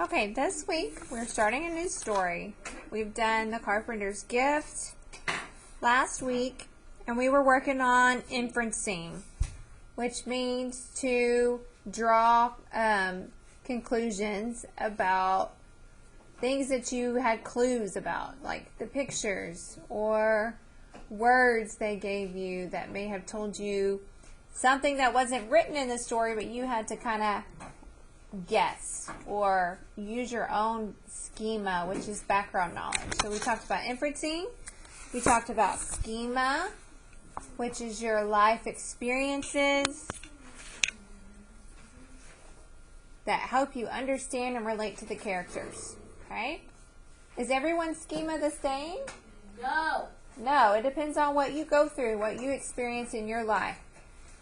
Okay, this week we're starting a new story. We've done The Carpenter's Gift last week, and we were working on inferencing, which means to draw conclusions about things that you had clues about, like the pictures or words they gave you that may have told you something that wasn't written in the story, but you had to kind of guess or use your own schema, which is background knowledge. So we talked about inferencing, we talked about schema, which is your life experiences that help you understand and relate to the characters. Okay? Is everyone's schema the same? No. No, it depends on what you go through, what you experience in your life.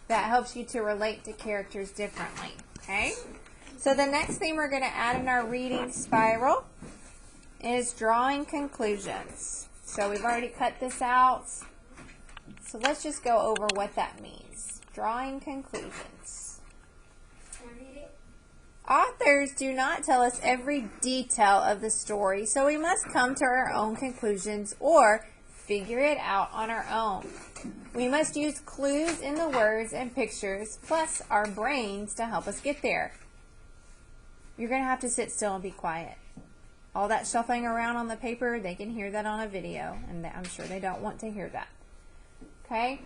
That helps you to relate to characters differently. Okay? So the next thing we're going to add in our reading spiral is drawing conclusions. So we've already cut this out. So let's just go over what that means. Drawing conclusions. Can I read it? Authors do not tell us every detail of the story, so we must come to our own conclusions or figure it out on our own. We must use clues in the words and pictures, plus our brains to help us get there. You're going to have to sit still and be quiet. All that shuffling around on the paper, they can hear that on a video, and I'm sure they don't want to hear that. Okay?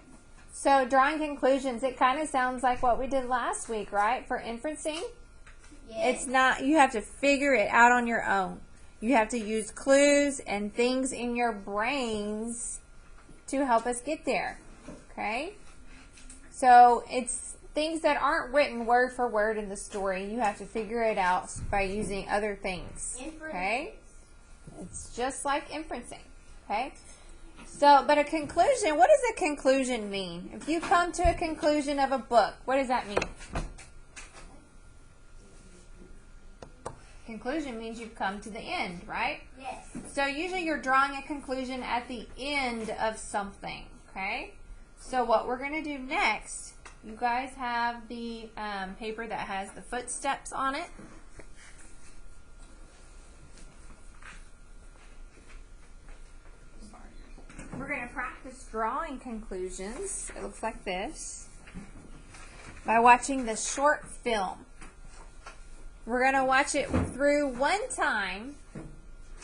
So drawing conclusions, it kind of sounds like what we did last week, right? For inferencing. Yes. It's not, you have to figure it out on your own. You have to use clues and things in your brains to help us get there. Okay? So it's things that aren't written word for word in the story. You have to figure it out by using other things. Okay? It's just like inferencing. Okay? So, but a conclusion, what does a conclusion mean? If you come to a conclusion of a book, what does that mean? Conclusion means you've come to the end, right? Yes. So usually you're drawing a conclusion at the end of something, okay? So what we're going to do next, you guys have the paper that has the footsteps on it. We're going to practice drawing conclusions. It looks like this. By watching the short film. We're going to watch it through one time,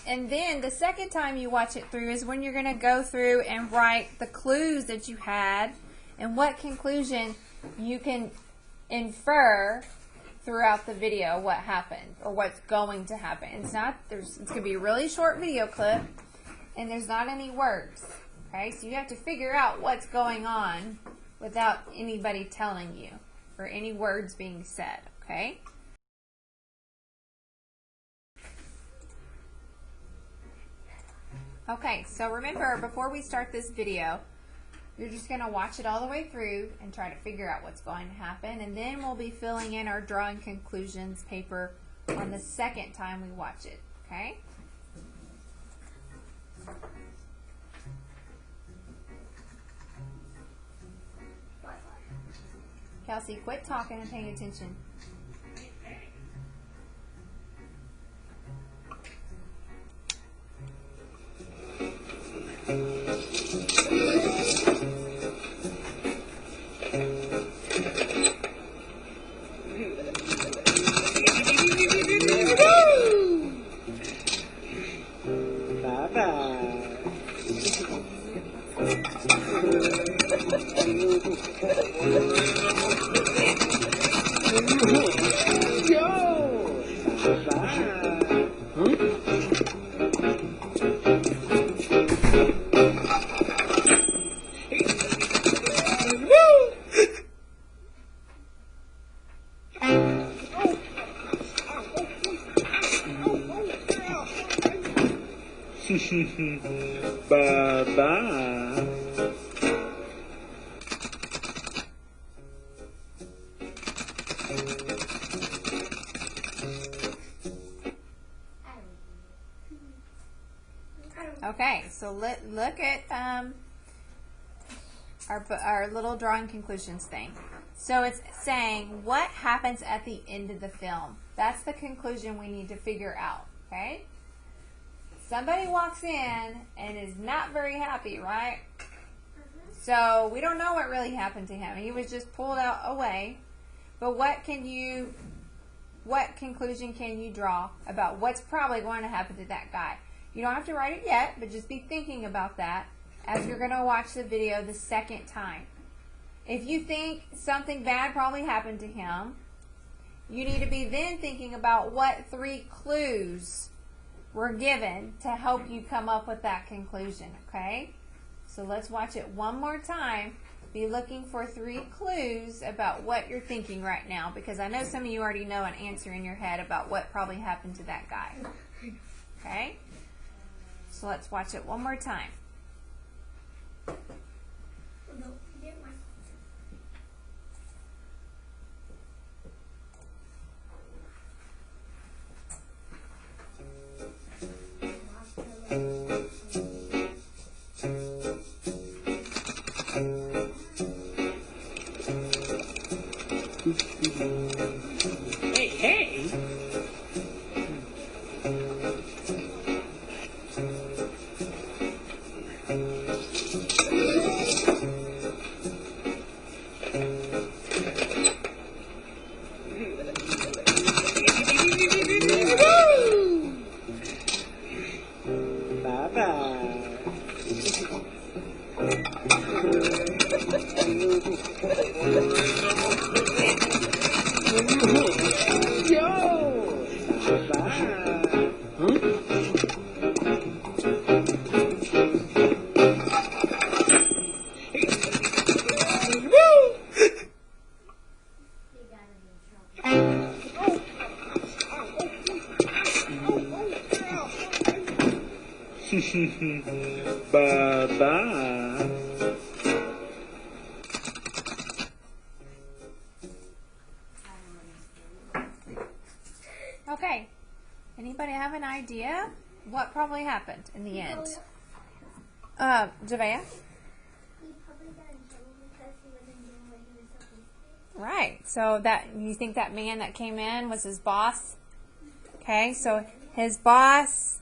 and then the second time you watch it through is when you're going to go through and write the clues that you had and what conclusion you can infer throughout the video what happened or what's going to happen. It's going to be a really short video clip, and there's not any words. Okay, so you have to figure out what's going on without anybody telling you or any words being said. Okay. Okay, so remember, before we start this video, you're just going to watch it all the way through and try to figure out what's going to happen, and then we'll be filling in our drawing conclusions paper on the second time we watch it, okay? Kelsey, quit talking and paying attention. Bye-bye. Okay, so look at our little drawing conclusions thing. So it's saying what happens at the end of the film. That's the conclusion we need to figure out, okay? Somebody walks in and is not very happy, right? So we don't know what really happened to him. He was just pulled out away. But what conclusion can you draw about what's probably going to happen to that guy? You don't have to write it yet, but just be thinking about that as you're going to watch the video the second time. If you think something bad probably happened to him, you need to be then thinking about what 3 clues were given to help you come up with that conclusion, okay? So let's watch it one more time. Be looking for 3 clues about what you're thinking right now, because I know some of you already know an answer in your head about what probably happened to that guy. Okay? So let's watch it one more time. Hey, hey! Bye-bye. Okay. Anybody have an idea what probably happened in the end? Javea? He probably got in trouble because he wasn't doing what he was supposed to. Right. So that you think that man that came in was his boss? Okay. So his boss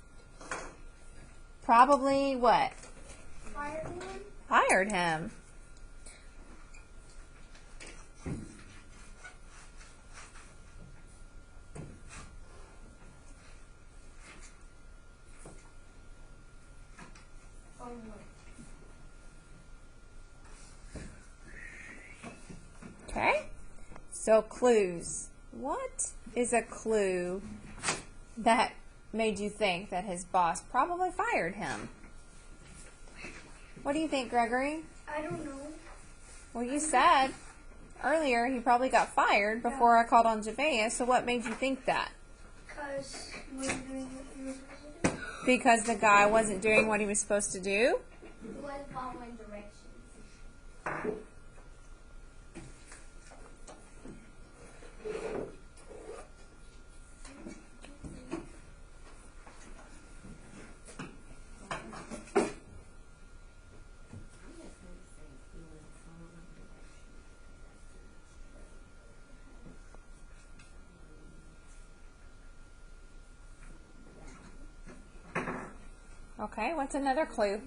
probably what? Fired him. Okay. So clues. What is a clue that made you think that his boss probably fired him? What do you think, Gregory? I don't know. Well, you said earlier he probably got fired before I called on Javea, so what made you think that? Because he wasn't doing what he was supposed to do. Because the guy wasn't doing what he was supposed to do? He was following directions. Okay, what's another clue?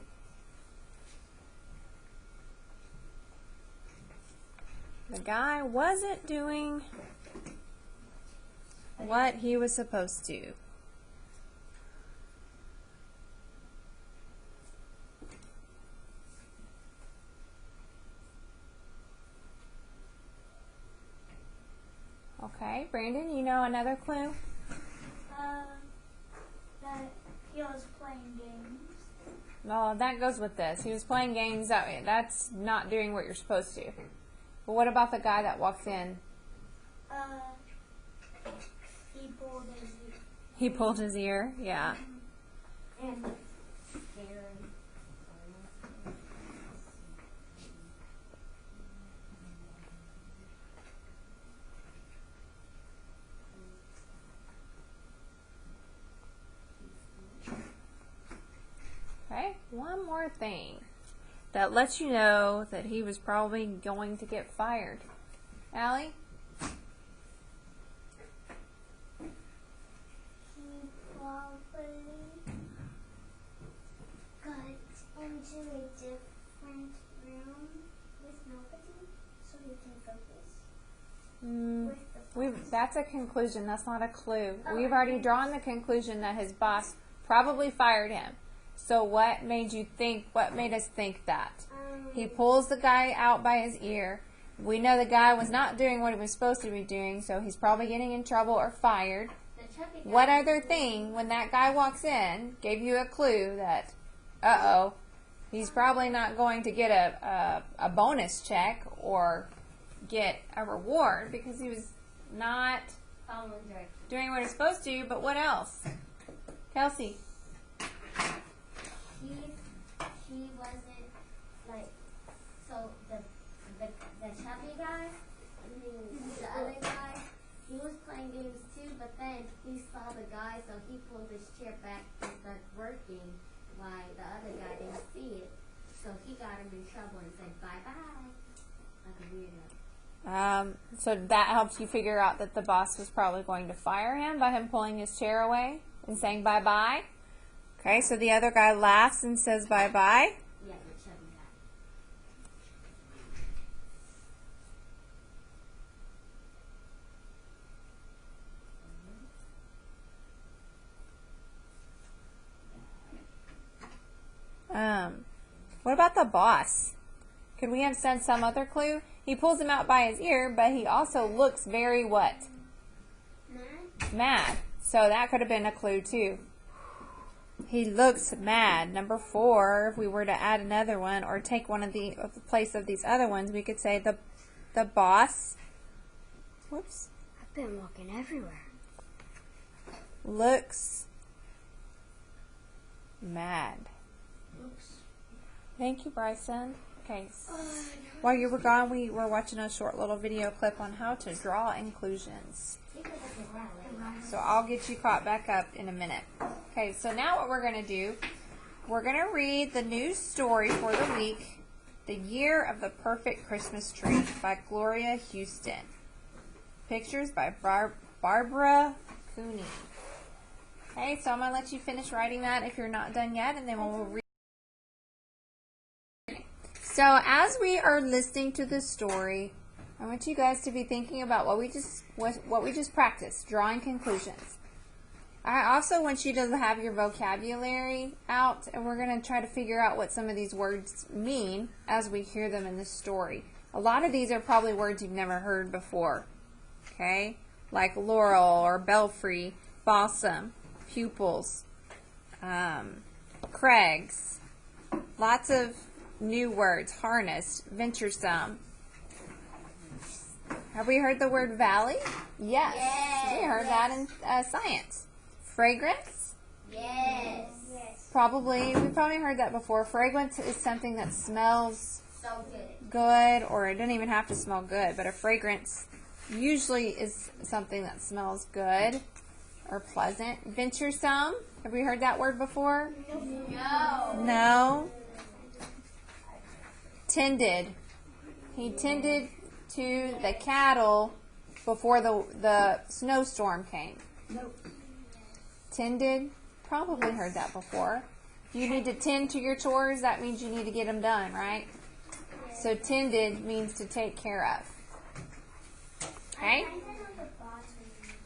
The guy wasn't doing what he was supposed to. Okay, Brandon, you know another clue? That he was playing games. No, that goes with this. He was playing games. That's not doing what you're supposed to. But what about the guy that walks in? He pulled his ear. He pulled his ear? Yeah. And scared. Okay, one more thing that lets you know that he was probably going to get fired. Allie? He probably got into a different room with nobody so he can focus. That's a conclusion. That's not a clue. We've already drawn the conclusion that his boss probably fired him. So what made us think that? He pulls the guy out by his ear. We know the guy was not doing what he was supposed to be doing, so he's probably getting in trouble or fired. What other thing, when that guy walks in, gave you a clue that, uh-oh, he's probably not going to get a bonus check or get a reward because he was not doing what he's supposed to, but what else? Kelsey? He wasn't like, so the chubby guy, the other guy, he was playing games too, but then he saw the guy, so he pulled his chair back and started working while the other guy didn't see it. So he got him in trouble and said bye-bye, like a weirdo. So that helps you figure out that the boss was probably going to fire him by him pulling his chair away and saying bye-bye. Okay, so the other guy laughs and says bye-bye. Yeah, the chubby guy. What about the boss? Could we have said some other clue? He pulls him out by his ear, but he also looks very what? Mad. So that could have been a clue too. He looks mad. Number 4, if we were to add another one or take one of the place of these other ones, we could say the boss. Whoops. I've been walking everywhere. Looks mad. Oops. Thank you, Bryson. Okay. While you were gone, we were watching a short little video clip on how to draw inclusions. So I'll get you caught back up in a minute. Okay, so now what we're going to do, we're going to read the news story for the week, The Year of the Perfect Christmas Tree by Gloria Houston. Pictures by Barbara Cooney. Okay, so I'm going to let you finish writing that if you're not done yet, and then we'll read. So as we are listening to the story, I want you guys to be thinking about what we just practiced, drawing conclusions. I also want you to have your vocabulary out, and we're going to try to figure out what some of these words mean as we hear them in the story. A lot of these are probably words you've never heard before, okay? Like laurel or belfry, balsam, pupils, crags, lots of new words, harness, venturesome. Have we heard the word valley? Yes. We heard that in science. Fragrance? Yes. We probably heard that before. Fragrance is something that smells So good, or it doesn't even have to smell good, but a fragrance usually is something that smells good or pleasant. Venturesome? Have we heard that word before? No. No. Tended. He tended to the cattle before the snowstorm came. Nope. Tended, probably heard that before. You need to tend to your chores, that means you need to get them done, right? So tended means to take care of. Okay?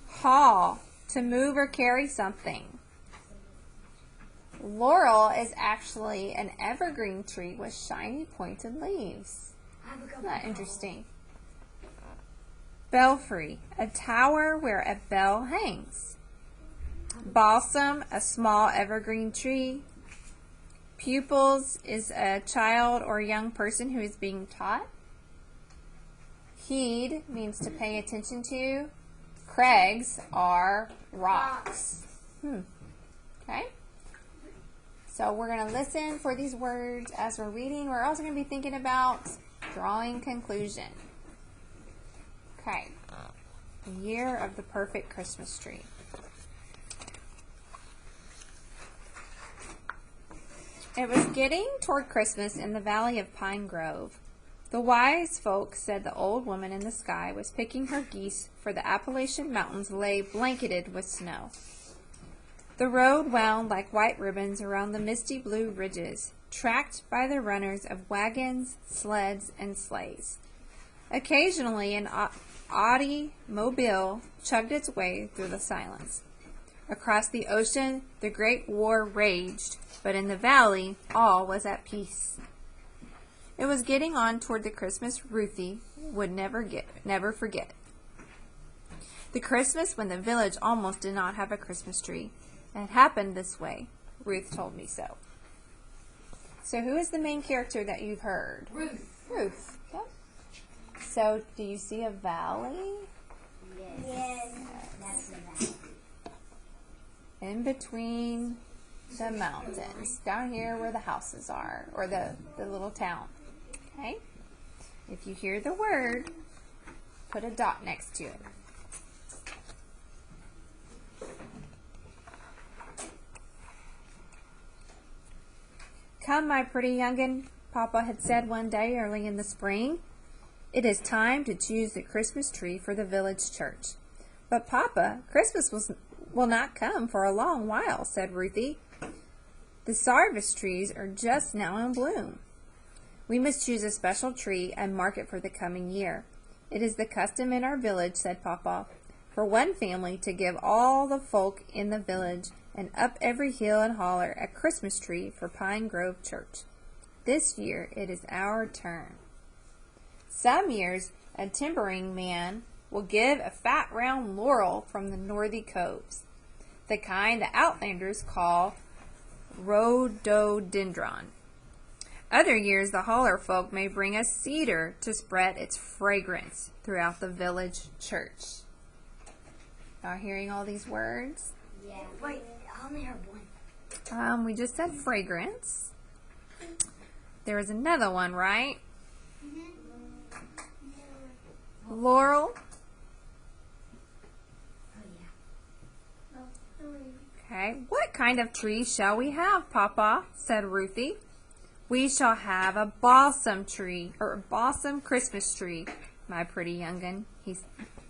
Haul, to move or carry something. Laurel is actually an evergreen tree with shiny pointed leaves. Isn't that interesting? Belfry, a tower where a bell hangs. Balsam, a small evergreen tree. Pupils is a child or young person who is being taught. Heed means to pay attention to. Crags are rocks. Okay? So we're going to listen for these words as we're reading. We're also going to be thinking about drawing conclusion. Okay. The Year of the Perfect Christmas Tree. It was getting toward Christmas in the valley of Pine Grove. The wise folks said the old woman in the sky was picking her geese, for the Appalachian mountains lay blanketed with snow. The road wound like white ribbons around the misty blue ridges, tracked by the runners of wagons, sleds, and sleighs. Occasionally an automobile chugged its way through the silence. Across the ocean, the Great War raged, but in the valley, all was at peace. It was getting on toward the Christmas Ruthie would never forget. The Christmas when the village almost did not have a Christmas tree. It happened this way. Ruth told me so. So who is the main character that you've heard? Ruth. Yep. So do you see a valley? Yes. That's the valley. In between the mountains. Down here where the houses are, or the little town. Okay? If you hear the word, put a dot next to it. Come, my pretty young'un, Papa had said one day early in the spring. It is time to choose the Christmas tree for the village church. But Papa, Christmas will not come for a long while, said Ruthie. The sarvice trees are just now in bloom. We must choose a special tree and mark it for the coming year. It is the custom in our village, said Papa, for one family to give all the folk in the village and up every hill and holler a Christmas tree for Pine Grove Church. This year it is our turn. Some years a timbering man will give a fat round laurel from the northy coves, the kind the Outlanders call rhododendron. Other years the holler folk may bring a cedar to spread its fragrance throughout the village church. Are hearing all these words? Yeah. Wait, I only heard one. We just said fragrance. There was another one, right? Laurel. Oh, yeah. Okay. What kind of tree shall we have, Papa? Said Ruthie. We shall have a balsam tree, or a balsam Christmas tree, my pretty young'un,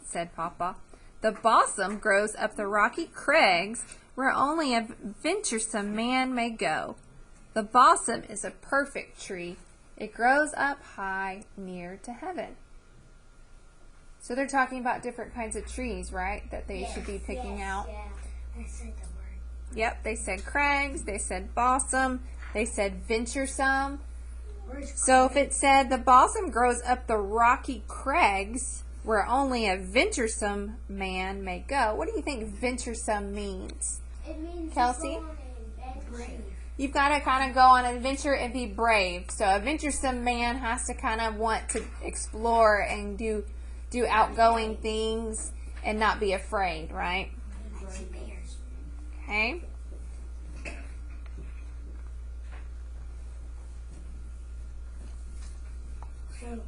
said Papa. The balsam grows up the rocky crags where only a venturesome man may go. The balsam is a perfect tree. It grows up high near to heaven. So they're talking about different kinds of trees, right, that they should be picking out. Yeah, I said the word. Yep, they said crags, they said balsam, they said venturesome. So if it said the balsam grows up the rocky crags where only a venturesome man may go, what do you think venturesome means? It means Kelsey? go on an adventure. You've got to kind of go on an adventure and be brave. So a venturesome man has to kind of want to explore and do outgoing things and not be afraid, right? Okay. So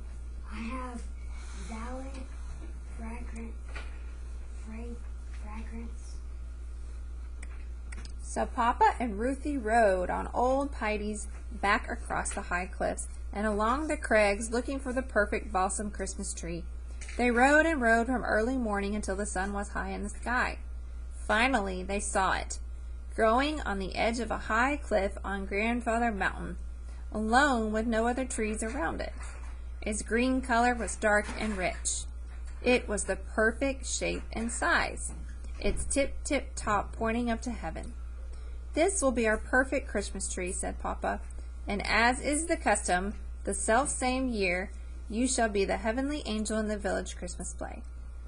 I have valley, fragrance. So Papa and Ruthie rode on old Pitey's back across the high cliffs and along the crags looking for the perfect balsam Christmas tree. They rode and rode from early morning until the sun was high in the sky. Finally they saw it, growing on the edge of a high cliff on Grandfather Mountain, alone with no other trees around it. Its green color was dark and rich. It was the perfect shape and size, its tip top pointing up to heaven. This will be our perfect Christmas tree, said Papa, and as is the custom, the self-same year you shall be the heavenly angel in the village Christmas play.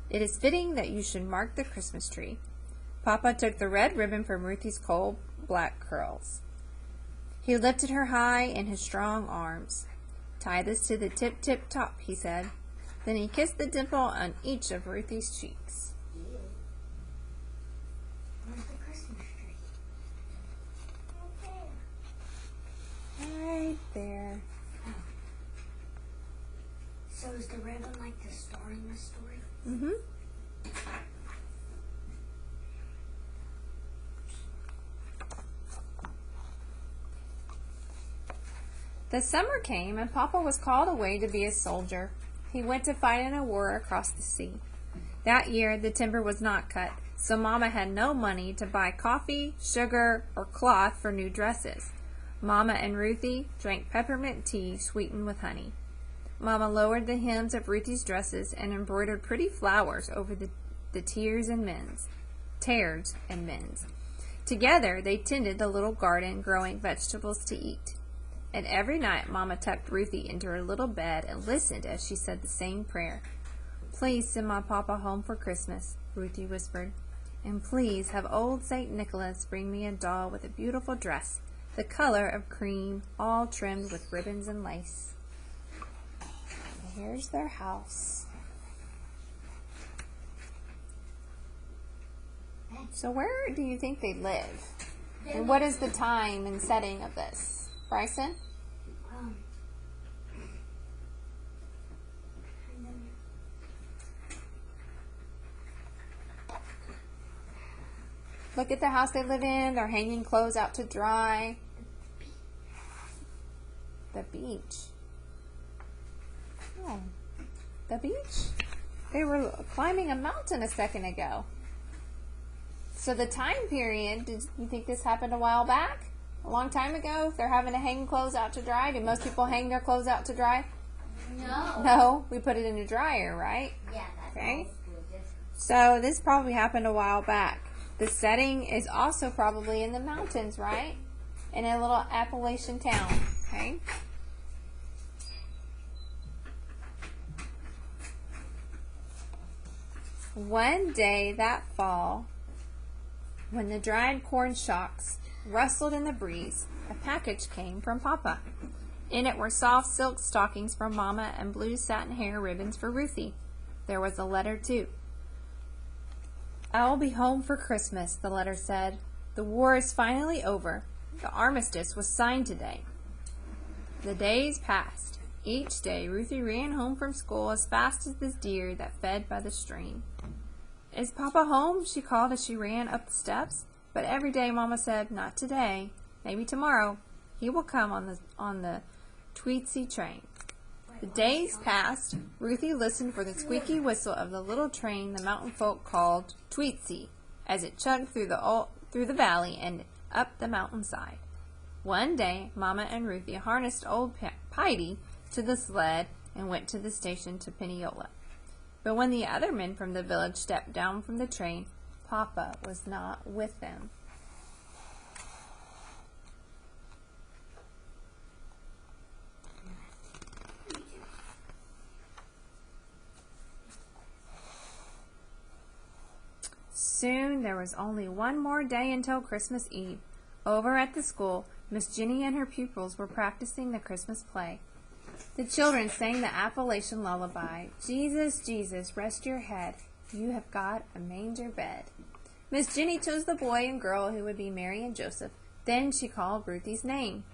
It is fitting that you should mark the Christmas tree. Papa took the red ribbon from Ruthie's coal black curls. He lifted her high in his strong arms. Tie this to the tip top, he said. Then he kissed the dimple on each of Ruthie's cheeks. Where's the Christmas tree? Right there. So is the ribbon like the star in the story? Mm-hmm. The summer came, and Papa was called away to be a soldier. He went to fight in a war across the sea. That year, the timber was not cut, so Mama had no money to buy coffee, sugar, or cloth for new dresses. Mama and Ruthie drank peppermint tea sweetened with honey. Mama lowered the hems of Ruthie's dresses and embroidered pretty flowers over the tears and mends. Together, they tended the little garden, growing vegetables to eat. And every night, Mama tucked Ruthie into her little bed and listened as she said the same prayer. "Please send my Papa home for Christmas," Ruthie whispered. "And please have old St. Nicholas bring me a doll with a beautiful dress, the color of cream, all trimmed with ribbons and lace." And here's their house. So where do you think they live? And what is the time and setting of this? Bryson? Look at the house they live in. They're hanging clothes out to dry. The beach. Oh, the beach? They were climbing a mountain a second ago. So the time period, did you think this happened a while back? A long time ago? If they're having to hang clothes out to dry, do most people hang their clothes out to dry? No. No, we put it in a dryer, right? Yeah, that's Okay. okay. So this probably happened a while back. The setting is also probably in the mountains, right? In a little Appalachian town, okay? One day that fall, when the dried corn shocks rustled in the breeze, a package came from Papa. In it were soft silk stockings for Mama and blue satin hair ribbons for Ruthie. There was a letter, too. "I will be home for Christmas," the letter said. "The war is finally over. The armistice was signed today." The days passed. Each day Ruthie ran home from school as fast as the deer that fed by the stream. "Is Papa home?" she called as she ran up the steps. But every day Mama said, "Not today. Maybe tomorrow. He will come on the Tweetsy train." The days passed. Ruthie listened for the squeaky whistle of the little train the mountain folk called Tweetsy as it chugged through the valley and up the mountainside. One day, Mama and Ruthie harnessed old Piety to the sled and went to the station to Pineola. But when the other men from the village stepped down from the train, Papa was not with them. Soon there was only one more day until Christmas Eve. Over at the school, Miss Jenny and her pupils were practicing the Christmas play. The children sang the Appalachian lullaby, "Jesus, Jesus, rest your head. You have got a manger bed." Miss Jenny chose the boy and girl who would be Mary and Joseph. Then she called Ruthie's name.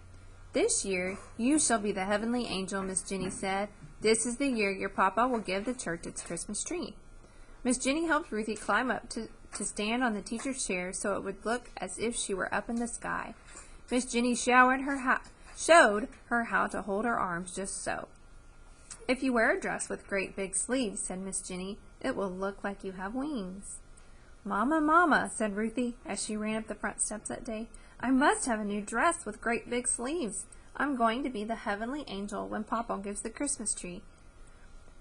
"This year you shall be the heavenly angel," Miss Jenny said. "This is the year your Papa will give the church its Christmas tree." Miss Jenny helped Ruthie climb up to stand on the teacher's chair so it would look as if she were up in the sky. Miss Jenny showed her how to hold her arms just so. "If you wear a dress with great big sleeves," said Miss Jenny, "it will look like you have wings." "Mama, Mama," said Ruthie as she ran up the front steps that day, "I must have a new dress with great big sleeves. I'm going to be the heavenly angel when Papa gives the Christmas tree."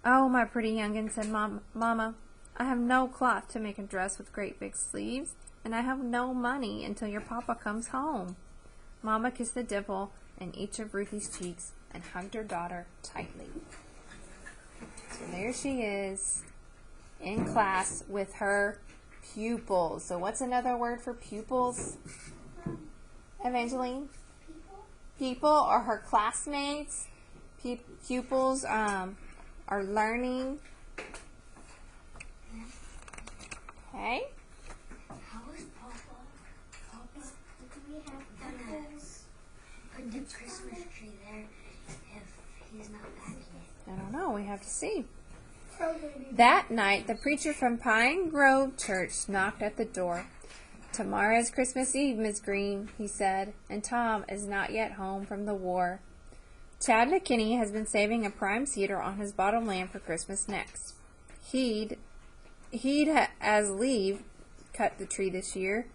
"Oh, my pretty young'un," said Mama, "I have no cloth to make a dress with great big sleeves, and I have no money until your Papa comes home." Mama kissed the dimple in each of Ruthie's cheeks and hugged her daughter tightly. So there she is in class with her pupils. So what's another word for pupils, Evangeline? People or her classmates. Pupils are learning. Okay. How is Papa? Do we have pupils? Put the Christmas tree there if he's not back yet. I don't know. We have to see. That night, the preacher from Pine Grove Church knocked at the door. "Tomorrow's Christmas Eve, Miss Green," he said, "and Tom is not yet home from the war." Chad McKinney has been saving a prime cedar on his bottom land for Christmas next. He'd as leave cut the tree this year.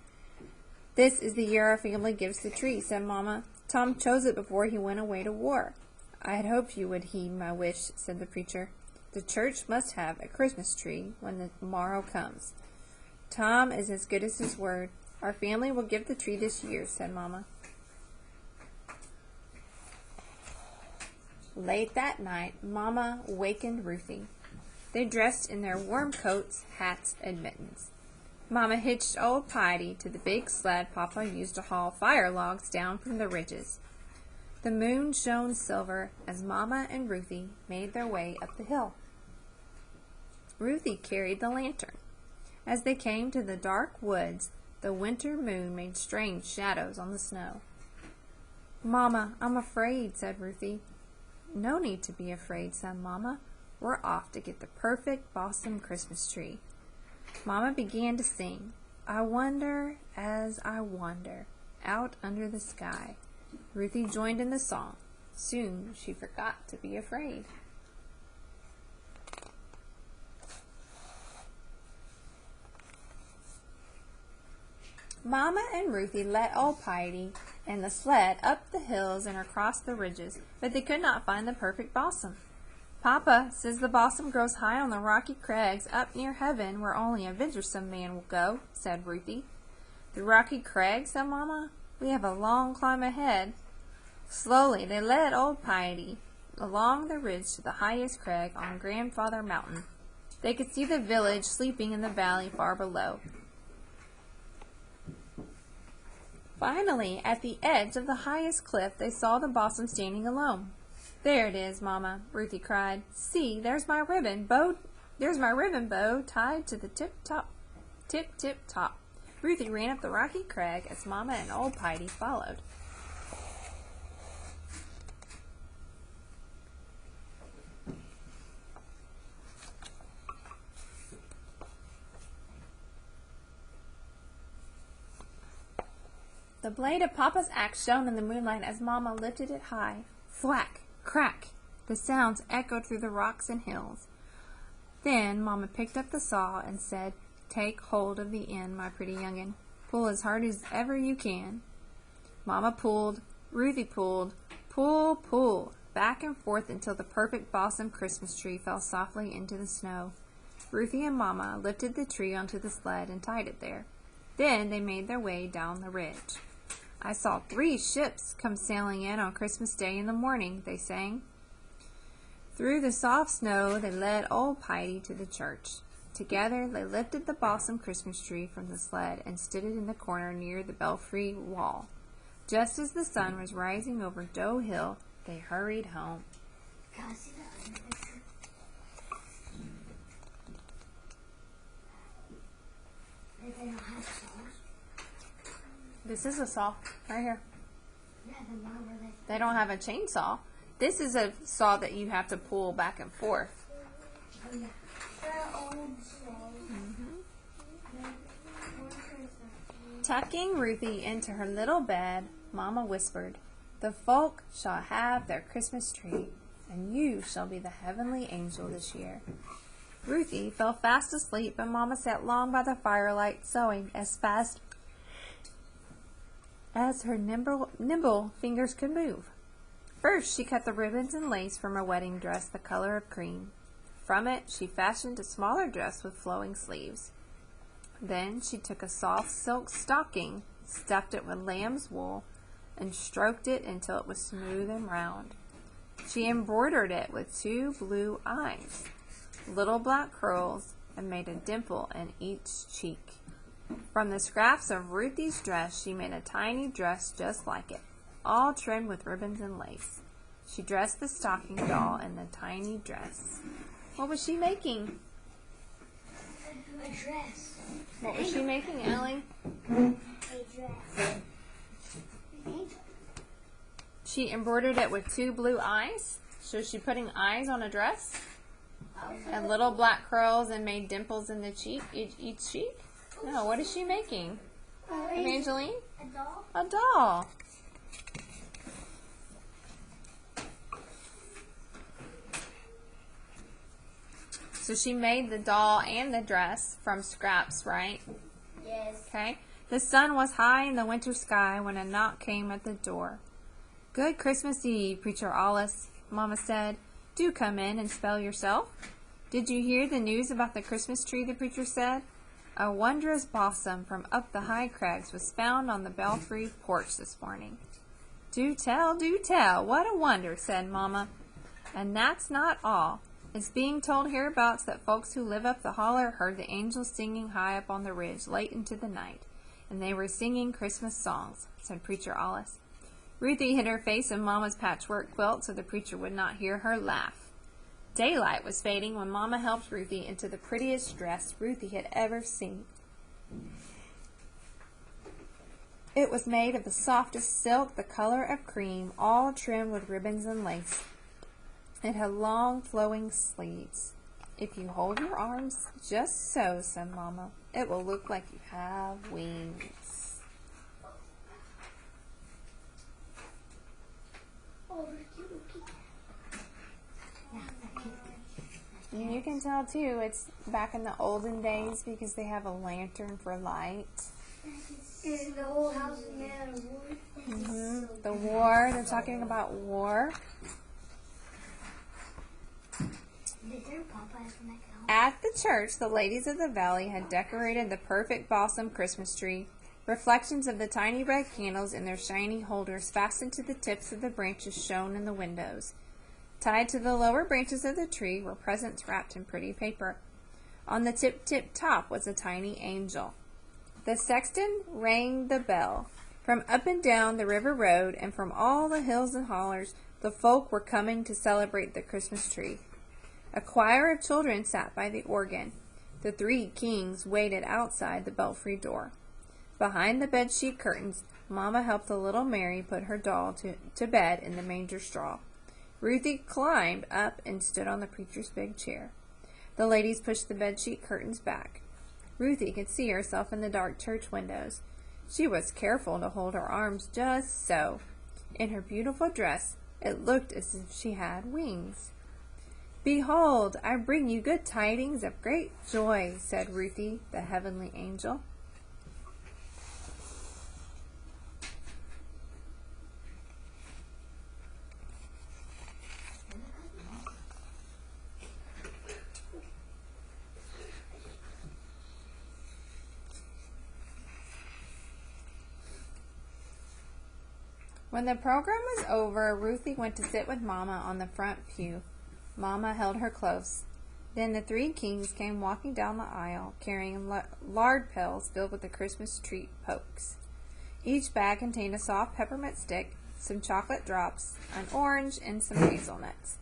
This is the year our family gives the tree, said Mama. Tom chose it before he went away to war. I had hoped you would heed my wish, said the preacher. The church must have a Christmas tree when the morrow comes. Tom is as good as his word. Our family will give the tree this year, said Mama. Late that night, Mama wakened Ruthie. They dressed in their warm coats, hats, and mittens. Mama hitched old Piety to the big sled Papa used to haul fire logs down from the ridges. The moon shone silver as Mama and Ruthie made their way up the hill. Ruthie carried the lantern. As they came to the dark woods, the winter moon made strange shadows on the snow. Mama, I'm afraid, said Ruthie. No need to be afraid, said Mama. We're off to get the perfect balsam Christmas tree. Mama began to sing, I wonder as I wander, out under the sky. Ruthie joined in the song. Soon she forgot to be afraid. Mama and Ruthie led old Piety and the sled up the hills and across the ridges, but they could not find the perfect balsam. Papa says the balsam grows high on the rocky crags up near heaven where only a venturesome man will go, said Ruthie. The rocky crags, said Mama. We have a long climb ahead. Slowly they led old Piety along the ridge to the highest crag on Grandfather Mountain. They could see the village sleeping in the valley far below. Finally, at the edge of the highest cliff, they saw the balsam standing alone. There it is, Mama, Ruthie cried. See, there's my ribbon bow tied to the tip top. Ruthie ran up the rocky crag as Mama and old Piety followed. The blade of Papa's axe shone in the moonlight as Mama lifted it high. Thwack! Crack! The sounds echoed through the rocks and hills. Then Mama picked up the saw and said, Take hold of the end, my pretty young'un. Pull as hard as ever you can. Mama pulled, Ruthie pulled, pull, back and forth until the perfect balsam Christmas tree fell softly into the snow. Ruthie and Mama lifted the tree onto the sled and tied it there. Then they made their way down the ridge. I saw 3 ships come sailing in on Christmas Day in the morning, they sang. Through the soft snow they led old Piety to the church. Together they lifted the balsam Christmas tree from the sled and stood it in the corner near the belfry wall. Just as the sun was rising over Doe Hill, they hurried home. Can I see that other picture? They don't have saws. This is a saw, right here. Yeah, then why were they? They don't have a chainsaw. This is a saw that you have to pull back and forth. Oh, yeah. They're old saws. Tucking Ruthie into her little bed, Mama whispered, The folk shall have their Christmas tree, and you shall be the heavenly angel this year. Ruthie fell fast asleep, and Mama sat long by the firelight, sewing as fast as her nimble fingers could move. First, she cut the ribbons and lace from her wedding dress the color of cream. From it, she fashioned a smaller dress with flowing sleeves. Then she took a soft silk stocking, stuffed it with lamb's wool, and stroked it until it was smooth and round. She embroidered it with 2 blue eyes, little black curls, and made a dimple in each cheek. From the scraps of Ruthie's dress, she made a tiny dress just like it, all trimmed with ribbons and lace. She dressed the stocking doll in the tiny dress. What was she making? A dress. What was she making, Ellie? A dress. She embroidered it with 2 blue eyes. So is she putting eyes on a dress? And little black curls and made dimples in the cheek, each cheek? No, what is she making? Evangeline? A doll? A doll. So she made the doll and the dress from scraps, right? Yes. Okay. The sun was high in the winter sky when a knock came at the door. "Good Christmas Eve, Preacher Alice," Mama said. "Do come in and spell yourself." "Did you hear the news about the Christmas tree?" the preacher said. "A wondrous blossom from up the high crags was found on the belfry porch this morning." Do tell, do tell. What a wonder," said Mama. "And that's not all. It's being told hereabouts that folks who live up the holler heard the angels singing high up on the ridge late into the night. And they were singing Christmas songs," said Preacher Alice. Ruthie hid her face in Mama's patchwork quilt so the preacher would not hear her laugh. Daylight was fading when Mama helped Ruthie into the prettiest dress Ruthie had ever seen. It was made of the softest silk, the color of cream, all trimmed with ribbons and lace. It had long, flowing sleeves. "If you hold your arms just so," said Mama, "it will look like you have wings." And you can tell, too, it's back in the olden days because they have a lantern for light. And the whole house is made out of wood. The war, they're talking about war. Did their Papa ever make it home? At the church, the ladies of the valley had decorated the perfect balsam Christmas tree. Reflections of the tiny red candles in their shiny holders fastened to the tips of the branches shone in the windows. Tied to the lower branches of the tree were presents wrapped in pretty paper. On the tip top was a tiny angel. The sexton rang the bell. From up and down the river road and from all the hills and hollers, the folk were coming to celebrate the Christmas tree. A choir of children sat by the organ. The three kings waited outside the belfry door. Behind the bedsheet curtains, Mama helped the little Mary put her doll to bed in the manger straw. Ruthie climbed up and stood on the preacher's big chair. The ladies pushed the bedsheet curtains back. Ruthie could see herself in the dark church windows. She was careful to hold her arms just so. In her beautiful dress, it looked as if she had wings. "Behold, I bring you good tidings of great joy," said Ruthie, the heavenly angel. When the program was over, Ruthie went to sit with Mama on the front pew. Mama held her close. Then the three kings came walking down the aisle, carrying lard pails filled with the Christmas treat pokes. Each bag contained a soft peppermint stick, some chocolate drops, an orange, and some hazelnuts.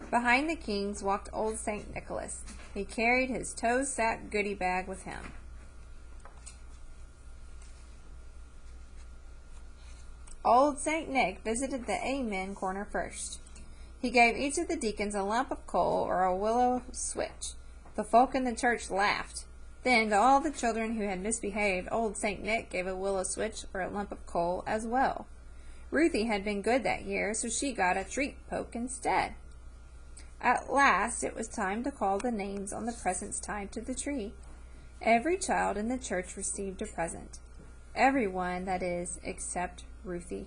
Behind the kings walked old St. Nicholas. He carried his toe-sack goodie bag with him. Old St. Nick visited the Amen corner first. He gave each of the deacons a lump of coal or a willow switch. The folk in the church laughed. Then, to all the children who had misbehaved, old St. Nick gave a willow switch or a lump of coal as well. Ruthie had been good that year, so she got a treat poke instead. At last, it was time to call the names on the presents tied to the tree. Every child in the church received a present. Everyone, that is, except Ruthie.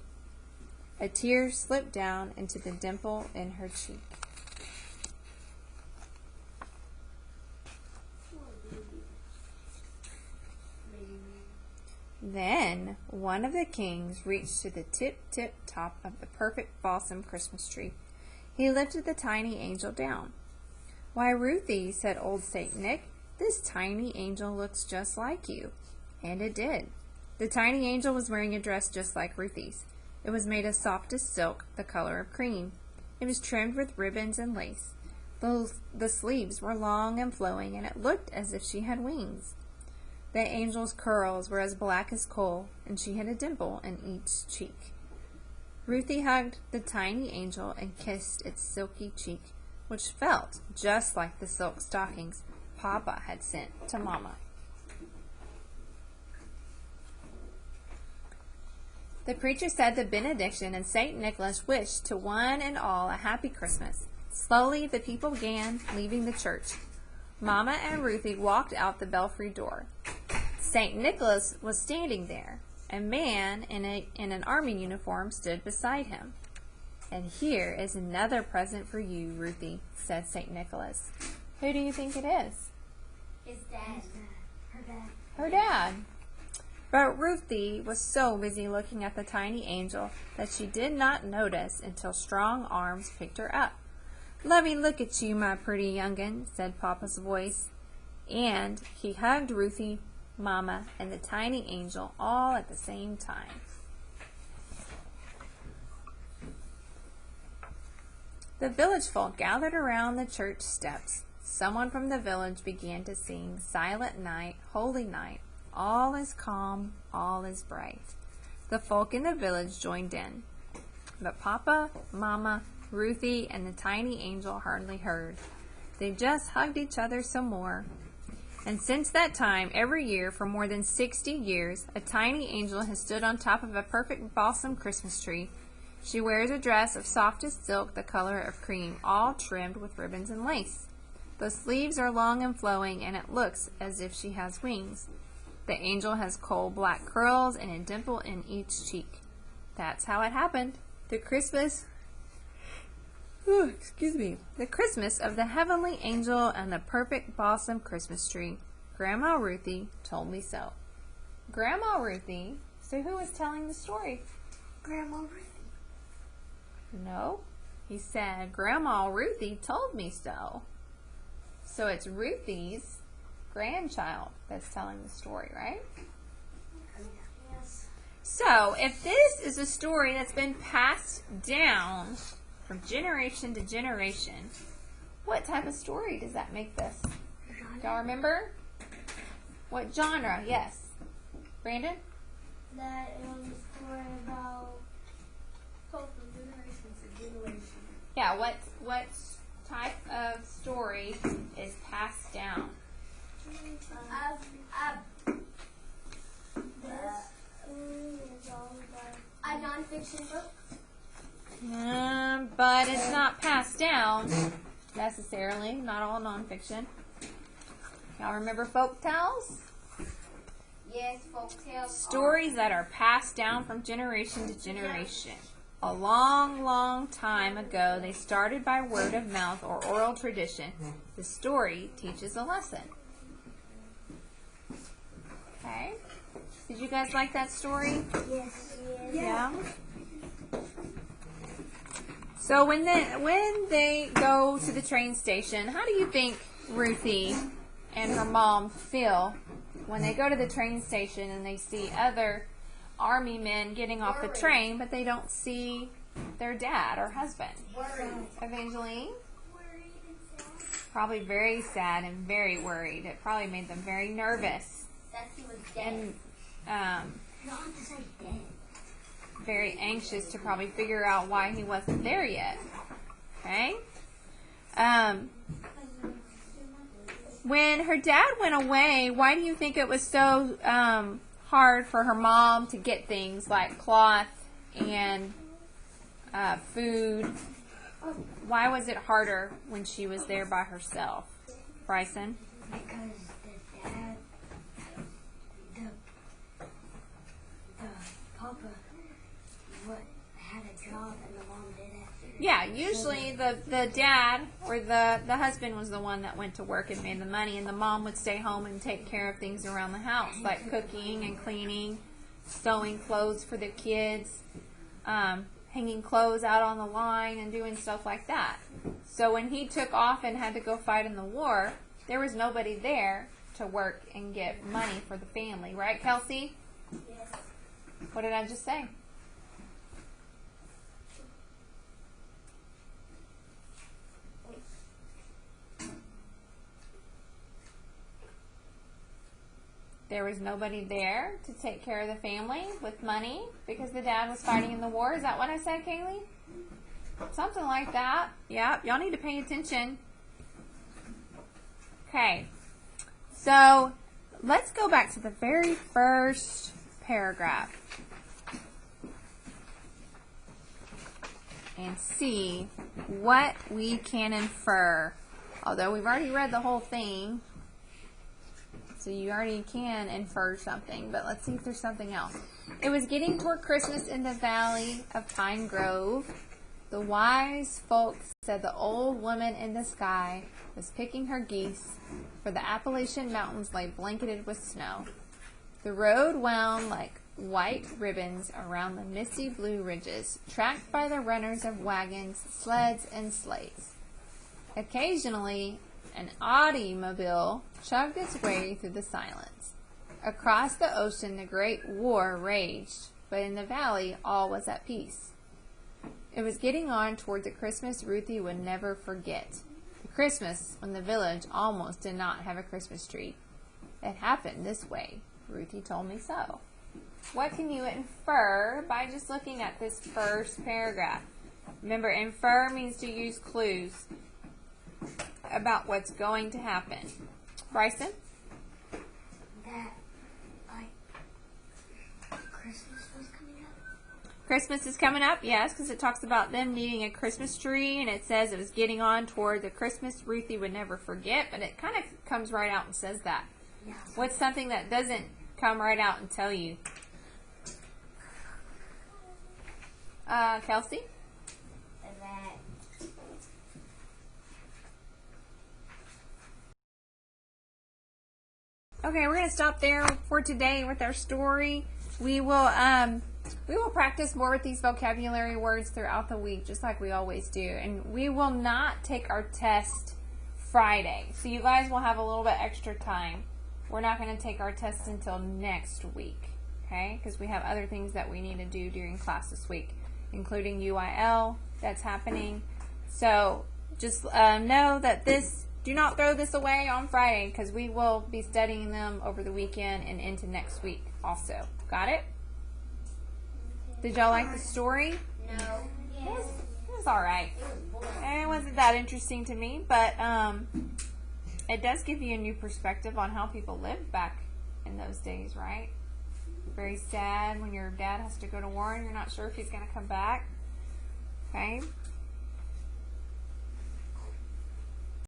A tear slipped down into the dimple in her cheek. Then one of the kings reached to the tip top of the perfect balsam Christmas tree. He lifted the tiny angel down. "Why, Ruthie," said old St. Nick, "this tiny angel looks just like you." And it did. The tiny angel was wearing a dress just like Ruthie's. It was made of softest silk, the color of cream. It was trimmed with ribbons and lace. The sleeves were long and flowing, and it looked as if she had wings. The angel's curls were as black as coal, and she had a dimple in each cheek. Ruthie hugged the tiny angel and kissed its silky cheek, which felt just like the silk stockings Papa had sent to Mama. The preacher said the benediction, and St. Nicholas wished to one and all a happy Christmas. Slowly the people began leaving the church. Mama and Ruthie walked out the belfry door. St. Nicholas was standing there. A man in an army uniform stood beside him. "And here is another present for you, Ruthie," said St. Nicholas. Who do you think it is? His dad. Her dad. Her dad. But Ruthie was so busy looking at the tiny angel that she did not notice until strong arms picked her up. "Let me look at you, my pretty young'un," said Papa's voice. And he hugged Ruthie, Mama, and the tiny angel all at the same time. The village folk gathered around the church steps. Someone from the village began to sing, "Silent night, holy night, all is calm, all is bright." The folk in the village joined in. But Papa, Mama, Ruthie, and the tiny angel hardly heard. They just hugged each other some more. And since that time, every year for more than 60 years, a tiny angel has stood on top of a perfect balsam Christmas tree. She wears a dress of softest silk, the color of cream, all trimmed with ribbons and lace. The sleeves are long and flowing, and it looks as if she has wings. The angel has coal black curls and a dimple in each cheek. That's how it happened. The Christmas of the heavenly angel and the perfect balsam Christmas tree. Grandma Ruthie told me so. Grandma Ruthie? So who was telling the story? Grandma Ruthie. No, he said, Grandma Ruthie told me so. So it's Ruthie's grandchild that's telling the story, right? Yes. So if this is a story that's been passed down from generation to generation, what type of story does that make this? Y'all remember? What genre? Yes. Brandon? That is a story about hope from generation to generation. Yeah, what type of story is passed down? A non-fiction book. But it's not passed down necessarily. Not all nonfiction. Y'all remember folk tales? Yes, folk tales. Stories that are passed down from generation to generation. A long, long time ago, they started by word of mouth or oral tradition. The story teaches a lesson. Okay? Did you guys like that story? Yes. Yeah? So when they go to the train station, how do you think Ruthie and her mom feel when they go to the train station and they see other army men getting off the train, but they don't see their dad or husband? Worried. Evangeline? Worried and sad. Probably very sad and very worried. It probably made them very nervous That he was dead. and Not to say dead. very anxious to probably figure out why he wasn't there yet. Okay? When her dad went away, why do you think it was so hard for her mom to get things like cloth and food? Why was it harder when she was there by herself? Bryson? Because the dad, the papa, had a job and the mom didn't. Yeah, usually the dad or the husband was the one that went to work and made the money, and the mom would stay home and take care of things around the house, like cooking and cleaning, sewing clothes for the kids, hanging clothes out on the line, and doing stuff like that. So when he took off and had to go fight in the war, there was nobody there to work and get money for the family. Right, Kelsey? Yes. What did I just say? There was nobody there to take care of the family with money because the dad was fighting in the war. Is that what I said, Kaylee? Something like that. Yeah, y'all need to pay attention. Okay. So, let's go back to the very first paragraph and see what we can infer Although we've already read the whole thing, so you already can infer something, but let's see if there's something else. It was getting toward Christmas in the valley of Pine Grove. The wise folks said the old woman in the sky was picking her geese, for the Appalachian Mountains lay blanketed with snow. The road wound like white ribbons around the misty blue ridges, tracked by the runners of wagons, sleds, and sleighs. Occasionally, an automobile chugged its way through the silence. Across the ocean, the great war raged, but in the valley, all was at peace. It was getting on toward the Christmas Ruthie would never forget. The Christmas when the village almost did not have a Christmas tree. It happened this way. Ruthie told me so. What can you infer by just looking at this first paragraph? Remember, infer means to use clues about what's going to happen. Bryson? That, like, Christmas was coming up. Christmas is coming up, yes, because it talks about them needing a Christmas tree, and it says it was getting on toward the Christmas Ruthie would never forget, but it kind of comes right out and says that. Yeah. What's something that doesn't come right out and tell you? Kelsey? That. Okay, we're going to stop there for today with our story. We will practice more with these vocabulary words throughout the week, just like we always do. And we will not take our test Friday. So you guys will have a little bit extra time. We're not going to take our test until next week, okay? Because we have other things that we need to do during class this week, including UIL that's happening. So just know that do not throw this away on Friday, because we will be studying them over the weekend and into next week also. Got it? Did y'all like the story? No. Yes. It was all right. It wasn't that interesting to me, but it does give you a new perspective on how people lived back in those days, right? Very sad when your dad has to go to war and you're not sure if he's going to come back. Okay?